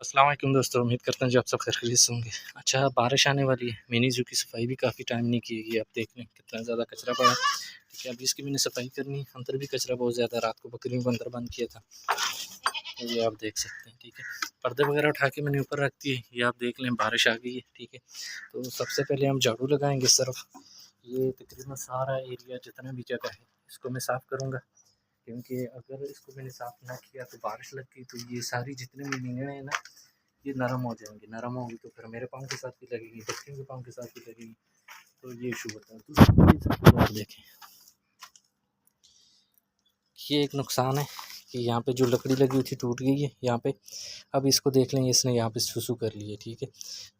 अस्सलाम वालेकुम दोस्तों, उम्मीद करता हूँ जी आप सब खैरियत से होंगे। अच्छा, बारिश आने वाली है, मिनी ज़ू की सफाई भी काफ़ी टाइम नहीं की गई। आप देख लें कितना ज़्यादा कचरा पड़ा है। ठीक है, अभी इसकी मैंने सफाई करनी है। अंदर भी कचरा बहुत ज़्यादा, रात को बकरियों को अंदर बंद किया था, ये आप देख सकते हैं। ठीक है, पर्दे वगैरह उठा के मैंने ऊपर रख दिए। ये आप देख लें, बारिश आ गई है। ठीक है, तो सबसे पहले हम झाड़ू लगाएंगे इस तरफ। ये तकरीबन सारा एरिया जितना भी जगह है इसको मैं साफ़ करूँगा, क्योंकि अगर इसको मैंने साफ़ ना किया तो बारिश लग गई तो ये सारी जितने भी नींगें हैं ना, ये नरम हो जाएंगी। नरम होंगी तो फिर मेरे पाँव के साथ भी लगेगी, बच्चियों के पाँव के साथ भी लगेगी, तो ये इशू होता है। तो और देखें, ये एक नुकसान है कि यहाँ पे जो लकड़ी लगी हुई थी टूट गई है यहाँ पे। अब इसको देख लें, इसने यहाँ पे सुसु कर लिए। ठीक है,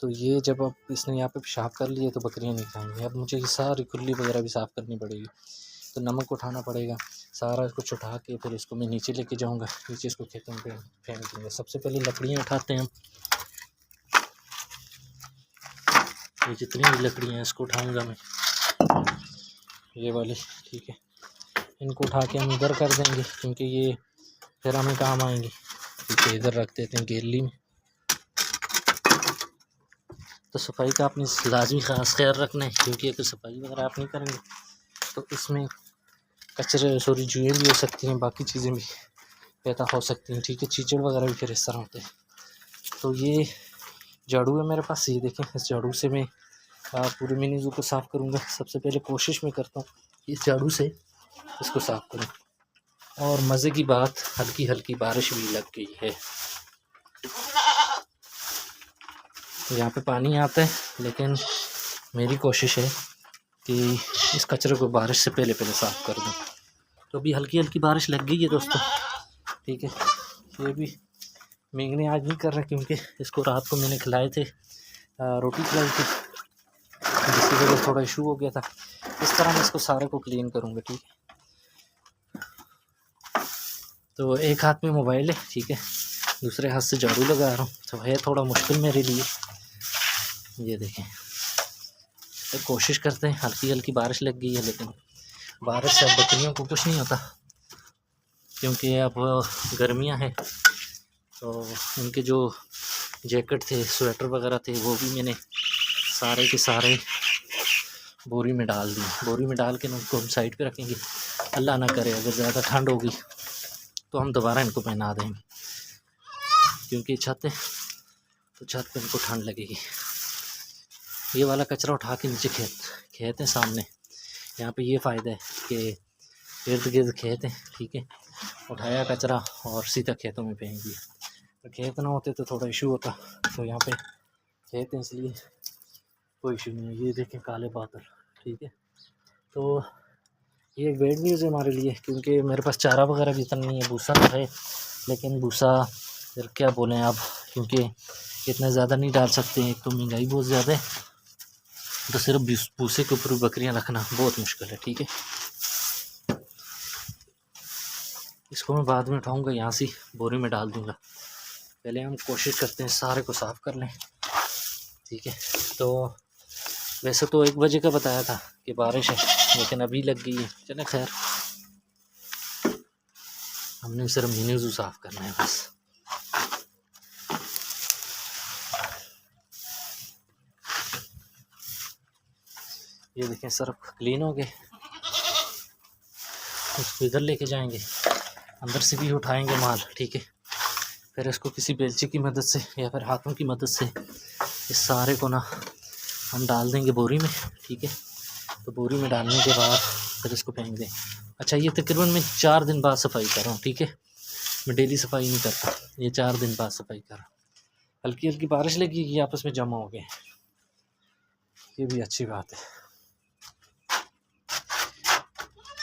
तो ये जब अब इसने यहाँ पे पेशाब कर लिए तो बकरियाँ नहीं खाएंगी। अब मुझे ये सारी खुली वगैरह भी साफ़ करनी पड़ेगी, तो नमक उठाना पड़ेगा सारा कुछ उठा के, फिर इसको मैं नीचे लेके जाऊँगा। नीचे इसको खेतों पे फेंक दूँगा। सबसे पहले लकड़ियाँ उठाते हैं हम, ये जितनी भी लकड़ियाँ हैं इसको उठाऊँगा मैं, ये वाली। ठीक है, इनको उठा के हम इधर कर देंगे क्योंकि ये फिर हमें काम आएंगे। ठीक है, इधर रख देते हैं गैलरी में। तो सफाई का अपनी लाजमी ख़ास ख्याल रखना है, क्योंकि अगर सफाई वगैरह आप नहीं करेंगे तो इसमें कचरे जुएँ भी हो सकती हैं, बाकी चीज़ें भी पैदा हो सकती हैं। ठीक है, चीचड़ वगैरह भी फिर इस तरह होते हैं। तो ये झाड़ू है मेरे पास, ये देखें, इस झाड़ू से मैं पूरे मिनी ज़ू को साफ़ करूँगा। सबसे पहले कोशिश मैं करता हूँ इस झाड़ू से इसको साफ़ करूँ। और मज़े की बात, हल्की हल्की बारिश भी लग गई है। यहाँ पे पानी आता है, लेकिन मेरी कोशिश है कि इस कचरे को बारिश से पहले साफ़ कर दूँ। तो अभी हल्की हल्की बारिश लग गई है दोस्तों। ठीक है, ये भी मेंगने आज नहीं कर रहे क्योंकि इसको रात को मैंने खिलाए थे, रोटी खिलाई थी, जिसकी वजह से थोड़ा इशू हो गया था। इस तरह मैं इसको सारे को क्लीन करूँगा। ठीक है, तो एक हाथ में मोबाइल है, ठीक है, दूसरे हाथ से झाड़ू लगा रहा हूँ, तो है थोड़ा मुश्किल मेरे लिए। ये देखें, तो कोशिश करते हैं। हल्की हल्की बारिश लग गई है, लेकिन बारिश से अब बकरियों को कुछ नहीं होता, क्योंकि अब गर्मियाँ हैं। तो उनके जो जैकेट थे, स्वेटर वगैरह थे, वो भी मैंने सारे के सारे बोरी में डाल दिए। बोरी में डाल के उनको हम साइड पे रखेंगे। अल्लाह ना करे अगर ज़्यादा ठंड होगी तो हम दोबारा इनको पहना देंगे, क्योंकि छत है तो छत पे इनको ठंड लगेगी। ये वाला कचरा उठा के नीचे खेत है सामने, यहाँ पे ये फ़ायदा है कि इर्द गिर्द खेत है। ठीक है, उठाया कचरा और सीधा खेतों में फेंक दिया। तो खेत ना होते तो थोड़ा इशू होता, तो यहाँ पे खेत है इसलिए कोई इशू नहीं है। ये देखें काले बादल। ठीक है, तो ये एक बैड न्यूज़ है हमारे लिए, क्योंकि मेरे पास चारा वगैरह भी इतना नहीं है। भूसा तो है, लेकिन भूसा फिर क्या बोलें आप, क्योंकि इतना ज़्यादा नहीं डाल सकते हैं। एक तो महंगाई बहुत ज़्यादा है, तो सिर्फ भूसे के ऊपर बकरियां रखना बहुत मुश्किल है। ठीक है, इसको मैं बाद में उठाऊंगा, यहाँ से बोरी में डाल दूंगा। पहले हम कोशिश करते हैं सारे को साफ़ कर लें। ठीक है, तो वैसे तो 1 बजे का बताया था कि बारिश है, लेकिन अभी लग गई है। चले खैर, हमने सिर्फ मिनी ज़ू साफ़ करना है बस। ये देखें, सर्फ क्लीन हो गए। उसको इधर लेके जाएंगे, अंदर से भी उठाएंगे माल। ठीक है, फिर इसको किसी बेलची की मदद से या फिर हाथों की मदद से इस सारे को ना हम डाल देंगे बोरी में। ठीक है, तो बोरी में डालने के बाद फिर इसको फेंक दें। अच्छा, ये तकरीबन मैं 4 दिन बाद सफाई कर रहा हूँ। ठीक है, मैं डेली सफाई नहीं करता, ये 4 दिन बाद सफाई कर रहा हूँ। हल्की हल्की बारिश लगी, ये आपस में जमा हो गए, ये भी अच्छी बात है।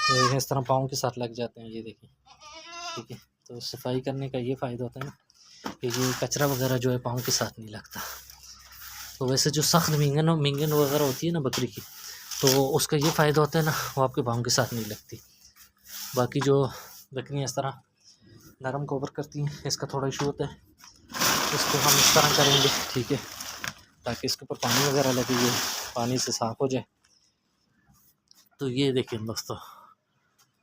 ये इस तरह पाँव के साथ लग जाते हैं, ये देखिए। ठीक है, तो सफाई करने का ये फ़ायदा होता है ना कि ये कचरा वगैरह जो है पाँव के साथ नहीं लगता। तो वैसे जो सख्त मींगन वगैरह होती है ना बकरी की, तो उसका ये फ़ायदा होता है ना, वो आपके पाँव के साथ नहीं लगती। बाकी जो बकरियाँ इस तरह नरम कवर करती हैं, इसका थोड़ा इशू होता है। इसको हम इस तरह करेंगे। ठीक है, ताकि इसके ऊपर पानी वगैरह लगे, ये पानी से साफ़ हो जाए। तो ये देखिए दोस्तों,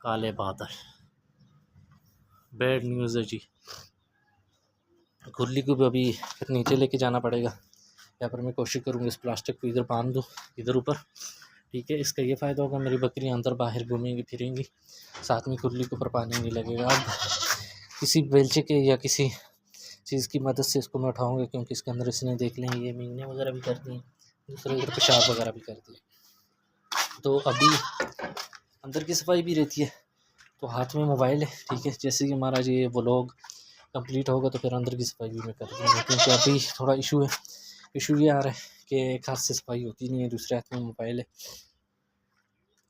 काले बादल, बैड न्यूज़ है जी। खुरली को भी अभी फिर नीचे लेके जाना पड़ेगा। यहाँ पर मैं कोशिश करूँगी इस प्लास्टिक को इधर बांध दूँ, इधर ऊपर, ठीक है। इसका ये फ़ायदा होगा, मेरी बकरियाँ अंदर बाहर घूमेंगी फिरेंगी, साथ में खुरली के ऊपर पानी नहीं लगेगा। अब किसी बेलचे के या किसी चीज़ की मदद से इसको मैं उठाऊँगा, क्योंकि इसके अंदर इसने देख लें ये मींगने वगैरह भी करती हैं, दूसरे इधर पेशाब वगैरह भी करती है। तो अभी अंदर की सफाई भी रहती है, तो हाथ में मोबाइल है, ठीक है। जैसे कि हमारा ये व्लॉग कंप्लीट होगा तो फिर अंदर की सफाई भी मैं कर दूँगा, क्योंकि अभी थोड़ा इशू ये आ रहा है कि एक हाथ से सफाई होती नहीं है, दूसरे हाथ में मोबाइल है,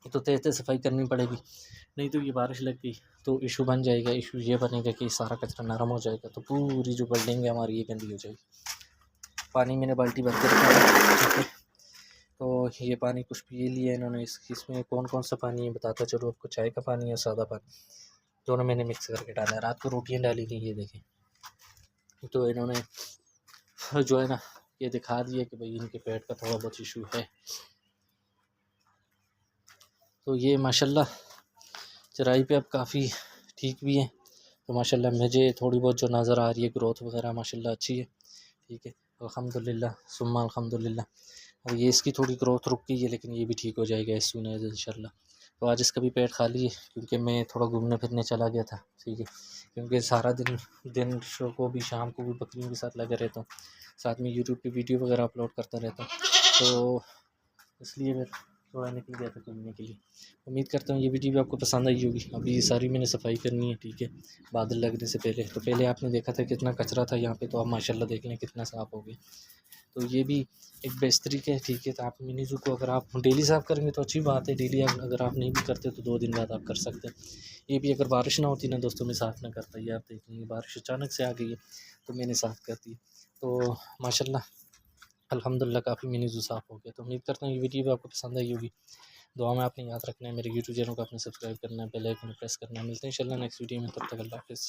तो तेज़ सफाई करनी पड़ेगी, नहीं तो ये बारिश लग गई तो इशू बन जाएगा। इशू ये बनेगा कि सारा कचरा नरम हो जाएगा, तो पूरी जो बिल्डिंग है हमारी ये गंदी हो जाएगी। पानी मैंने बाल्टी भर के रखा है, ठीक है। तो ये पानी कुछ पी लिया इन्होंने। इसमें कौन कौन सा पानी है बताता चलो आपको, चाय का पानी या सादा पानी, दोनों मैंने मिक्स करके डाला है। रात को रोटियां डाली थी, ये देखें, तो इन्होंने जो है ना ये दिखा दिया कि भाई इनके पेट का थोड़ा बहुत इशू है। तो ये माशाल्लाह चराई पे अब काफ़ी ठीक भी है, तो माशाल्लाह मुझे थोड़ी बहुत जो नज़र आ रही है ग्रोथ वगैरह माशाल्लाह अच्छी है, ठीक है। अल्हम्दुलिल्लाह सुम्मा अल्हम्दुलिल्लाह। और ये इसकी थोड़ी ग्रोथ रुक गई है, लेकिन ये भी ठीक हो जाएगा इस सुने इंशाल्लाह। तो आज इसका भी पेट खाली है, क्योंकि मैं थोड़ा घूमने फिरने चला गया था, ठीक है, क्योंकि सारा दिन शो को भी शाम को भी बकरियों के साथ लगा रहता हूँ, साथ में यूट्यूब पे वीडियो वगैरह अपलोड करता रहता हूँ, तो इसलिए मैं थोड़ा निकल गया था घूमने के लिए। उम्मीद करता हूँ ये वीडियो भी आपको पसंद आई होगी। अभी ये सारी मैंने सफाई करनी है, ठीक है, बादल लगने से पहले। तो पहले आपने देखा था कितना कचरा था यहाँ पे, तो आप माशाल्लाह देख लें कितना साफ़ हो गया। तो ये भी एक बेस्ट तरीका है, ठीक है। तो आप मिनी ज़ू को अगर आप डेली साफ़ करेंगे तो अच्छी बात है, डेली अगर आप नहीं भी करते तो 2 दिन बाद आप कर सकते हैं। ये भी अगर बारिश ना होती ना दोस्तों, मैं साफ़ ना करता। ये आप देखेंगे बारिश अचानक से आ गई है तो मैंने साफ़ कर दी, तो माशाल्लाह अल्हम्दुलिल्लाह काफ़ी मिनी ज़ू साफ़ हो गया। तो उम्मीद करता हूँ ये वीडियो भी आपको पसंद आई होगी। दुआ में आपने याद रखना है, मेरे यूट्यूब चैनल को आपने सब्सक्राइब करना है, बेल आइकन प्रेस करना है। मिलते हैं इंशाल्लाह नेक्स्ट वीडियो में, तब तक अल्लाह हाफ़िज़।